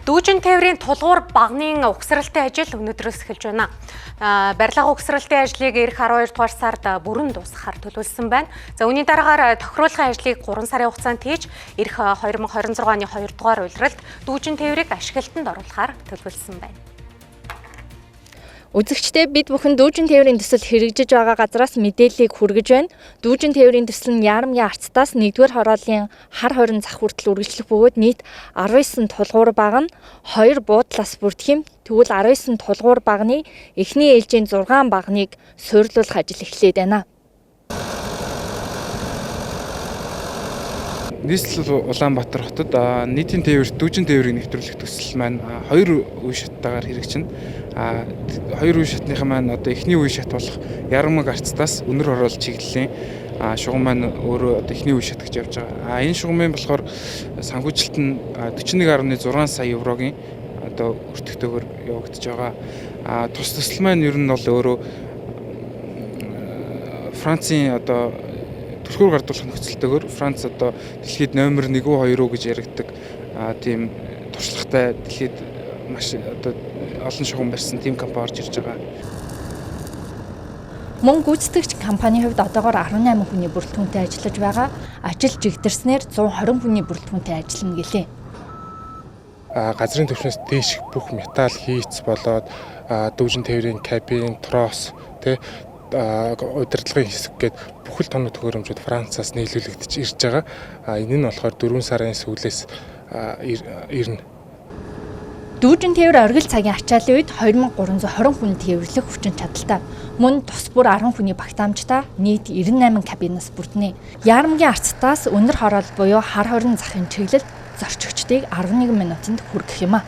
Дүүжин тээврийн тулгуур багны угсралтай ажил өнөөдрөөс эхэлж байна. Барилга угсралтын ажлыг эх 12 дугаар сард бүрэн дуусгахаар төлөвлөсөн байна. За үүний дараагаар тохируулгын ажлыг 3 сарын хугацаанд хийж эх 2026 оны 2 дугаар улиралд дүүжин тээврийг ашиглалтанд оруулахаар төлөвлөсөн байна. Үзэгчдээ бид бүхэн дүүжин тээврийн төсөл хэрэгжиж байгаа газраас мэдээллийг хүргэж байна. Дүүжин тээврийн төсөл нь Яарамгийн арцтаас 1-р хорооллын хар хорин зах хүртэл үргэлжлэх бөгөөд нийт 19 тулгуур баг нь 2 буудлаас бүрдэх юм. Тэгвэл 19 тулгуур багны эхний ээлжийн 6 багныг суйрлуулах ажил эхлээд байна. Нийслэл Улаанбаатар хотод нийтийн тээвэр дүүжин тээврийг нэвтрүүлэх төсөл маань 2 үе шаттайгаар хэрэгжинэ. 2 үе шатныхаа маань одоо эхний үе шат болох Ярамг арцтаас өнөр хороол чиглэлийн шугам маань өөрөө одоо эхний үе шат гэж явж байгаа. Энэ шугамын болохоор санхүүжилт нь 41.6 сая еврогийн одоо өртөгтэйгээр явагдаж байгаа. Тус төсөл маань ер нь бол өөрөө Францын одоо түлхүүр гардуулах нөхцөлтэйгээр Франц одоо дэлхийд номер 1 2 гэж яригддаг тийм туршлагатай дэлхийд маш одоо олон шугам барьсан тийм компани орж ирж байгаа. Мөн гүйцэтгэгч компанийн хувьд одоогоор 18 хүний бүрэлдэхүүнтэй ажиллаж байгаа. Ажил жигдэрснээр 120 хүний бүрэлдэхүүнтэй ажиллана гэлээ. Газрын түвшнээс дээш бүх металл хийц болоод дүүжин тээврийн кабин, трос удирдлагын хэсэг гээд бүхэл тоног төхөөрөмжүүд Францаас нийлүүлэгдэж ирж байгаа. Энэ нь болохоор 4 сарын сүүлээс ирнэ. Дүүжин тээвэр оргил цагийн ачааллын үед 2320 хүн тээвэрлэх хүчин чадалтай. Мөн тус бүр 10 хүний багтаамжтай нийт 98 кабинаас бүрднэ. Яарамгийн арцтаас өнөр хороол буюу хар хорин захын чиглэлд зорчигчдыг 11 минутанд хүргэх юм а.